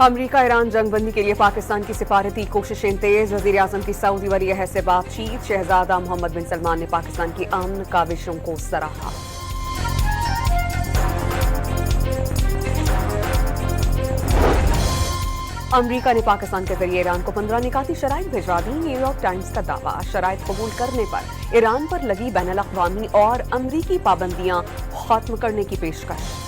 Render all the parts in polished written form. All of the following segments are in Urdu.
امریکہ ایران جنگ بندی کے لیے پاکستان کی سفارتی کوششیں تیز، وزیر اعظم کی سعودی ولی عہد سے بات چیت، شہزادہ محمد بن سلمان نے پاکستان کی امن کاوشوں کو سراہا۔ امریکہ نے پاکستان کے ذریعے ایران کو 15 نکاتی شرائط بھجوا دی، نیو یارک ٹائمز کا دعویٰ، شرائط قبول کرنے پر ایران پر لگی بین الاقوامی اور امریکی پابندیاں ختم کرنے کی پیشکش۔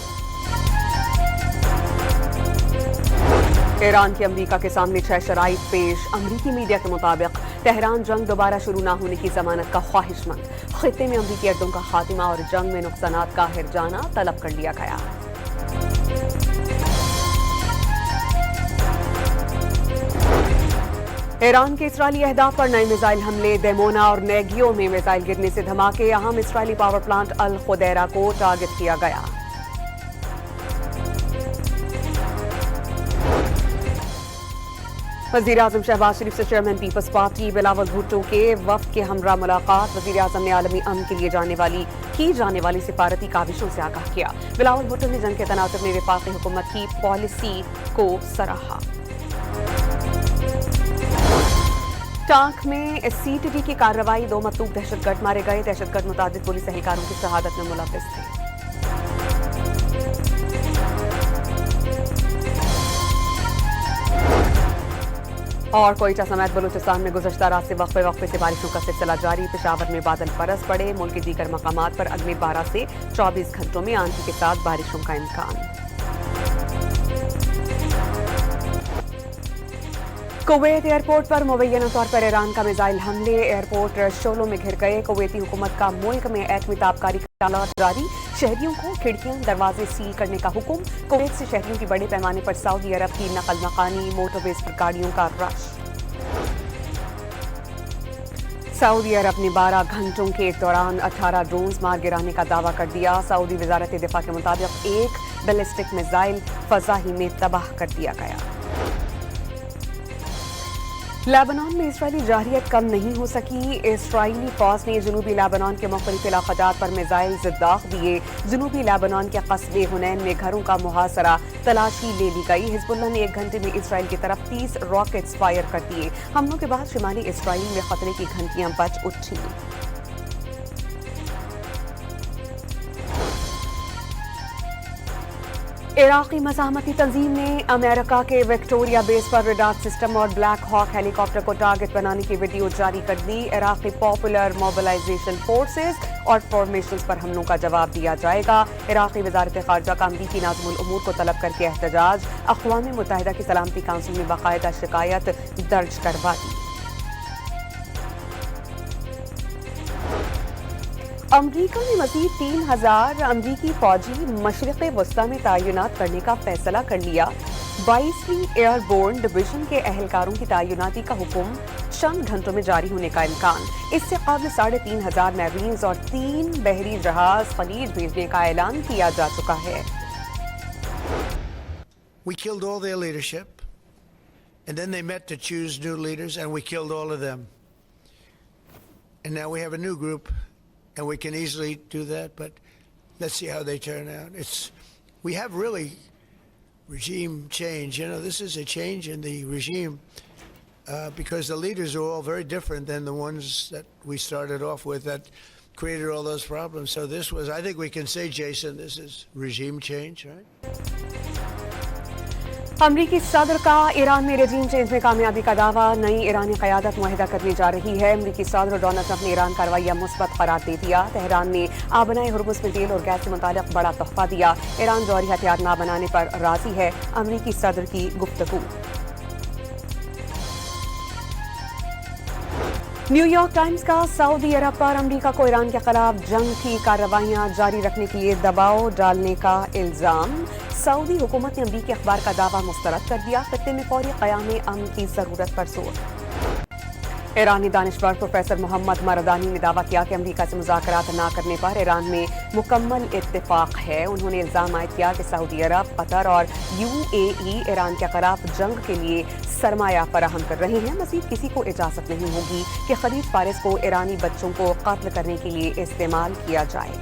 ایران کی امریکہ کے سامنے 6 شرائط پیش، امریکی میڈیا کے مطابق تہران جنگ دوبارہ شروع نہ ہونے کی ضمانت کا خواہش مند، خطے میں امریکی اڈوں کا خاتمہ اور جنگ میں نقصانات کا ہرجانہ طلب کر لیا گیا۔ ایران کے اسرائیلی اہداف پر نئے میزائل حملے، دیمونا اور نیگیو میں میزائل گرنے سے دھماکے، اہم اسرائیلی پاور پلانٹ الخدیرہ کو ٹارگٹ کیا گیا۔ وزیر اعظم شہباز شریف سے chairman Peoples Party Bilawal Bhutto کے وفد کے ہمراہ ملاقات، وزیر اعظم نے عالمی امن کے لیے کی جانے والی سفارتی کاوشوں سے آگاہ کیا۔ بلاول بھٹو نے جنگ کے تناظر میں وفاقی حکومت کی پالیسی کو سراہا۔ ٹانک میں سی ٹی ڈی کی کارروائی، 2 مطلوب دہشت گرد مارے گئے، دہشت گرد متعدد پولیس اہلکاروں کی شہادت میں ملوث تھے۔ اور کوئٹہ سمیت بلوچستان میں گزشتہ رات سے وقفے سے بارشوں کا سلسلہ جاری، پشاور میں بادل پرس پڑے، ملک کے دیگر مقامات پر اگلے 12 سے 24 گھنٹوں میں آندھی کے ساتھ بارشوں کا امکان۔ کویت ایئرپورٹ پر مبینہ طور پر ایران کا میزائل حملے، ایئرپورٹ شعلوں میں گھر گئے، کویتی حکومت کا ملک میں ایٹمی تابکاری کا الرٹ جاری، شہریوں کو کھڑکیاں دروازے سیل کرنے کا حکم، کویت سے شہریوں کی بڑے پیمانے پر سعودی عرب کی نقل مکانی، موٹر ویز پر گاڑیوں کا رش۔ سعودی عرب نے 12 گھنٹوں کے دوران 18 ڈرونز مار گرانے کا دعویٰ کر دیا، سعودی وزارت دفاع کے مطابق ایک بیلسٹک میزائل فضا ہی میں تباہ کر دیا گیا۔ لیبنان میں اسرائیلی جارحیت کم نہیں ہو سکی، اسرائیلی فوج نے جنوبی لیبنان کے مختلف علاقات پر میزائل داغ دیے، جنوبی لیبنان کے قصبے حنین میں گھروں کا محاصرہ، تلاشی لے لی گئی، حزب اللہ نے 1 گھنٹے میں اسرائیل کی طرف 30 راکٹس فائر کر دیے، حملوں کے بعد شمالی اسرائیل میں خطرے کی گھنٹیاں بج اٹھیں۔ عراقی مزاحمتی تنظیم نے امریکہ کے وکٹوریا بیس پر ریڈار سسٹم اور بلیک ہاک ہیلی کاپٹر کو ٹارگٹ بنانے کی ویڈیو جاری کر دی، عراقی پاپولر موبلائزیشن فورسز اور فارمیشنز پر حملوں کا جواب دیا جائے گا، عراقی وزارت خارجہ کا امریکی ناظم الامور کو طلب کر کے احتجاج، اقوام متحدہ کی سلامتی کونسل میں باقاعدہ شکایت درج کروا دی۔ امریکہ نے مزید 3000 امریکی فوجی مشرق وسطی میں تعینات کرنے کا فیصلہ کر لیا، 22ویں ایئر بورن ڈویژن کے اہلکاروں کی تعیناتی کا حکم چند گھنٹوں میں جاری ہونے کا امکان، اس سے قبل 3500 میرینز اور 3 بحری جہاز خلیج بھیجنے کا اعلان کیا جا چکا ہے۔ We killed all their leadership, and then they met to choose new leaders, and we killed all of them. And now we have a new group. And we can easily do that, but let's see how they turn out. We have really regime change. You know, this is a change in the regime because the leaders are all very different than the ones that we started off with that created all those problems. So this was, I think we can say, Jason, this is regime change, right? امریکی صدر کا ایران میں رجیم چینج میں کامیابی کا دعویٰ، نئی ایرانی قیادت معاہدہ کرنے جا رہی ہے، امریکی صدر ڈونلڈ ٹرمپ نے ایران کا رویہ مثبت قرار دے دیا، تہران نے آبنائے ہرمز میں تیل اور گیس سے متعلق بڑا تحفہ دیا، ایران جوہری ہتھیار نہ بنانے پر راضی ہے، امریکی صدر کی گفتگو۔ نیو یارک ٹائمز کا سعودی عرب پر امریکہ کو ایران کے خلاف جنگ کی کارروائیاں جاری رکھنے کے لیے دباؤ ڈالنے کا الزام، سعودی حکومت نے امریکی اخبار کا دعویٰ مسترد کر دیا، خطے میں فوری قیام امن کی ضرورت پر زور۔ ایرانی دانشور پروفیسر محمد مردانی نے دعویٰ کیا کہ امریکہ سے مذاکرات نہ کرنے پر ایران میں مکمل اتفاق ہے، انہوں نے الزام عائد کیا کہ سعودی عرب، قطر اور UAE ایران کے خلاف جنگ کے لیے سرمایہ فراہم کر رہے ہیں، مزید کسی کو اجازت نہیں ہوگی کہ خلیج فارس کو ایرانی بچوں کو قتل کرنے کے لیے استعمال کیا جائے۔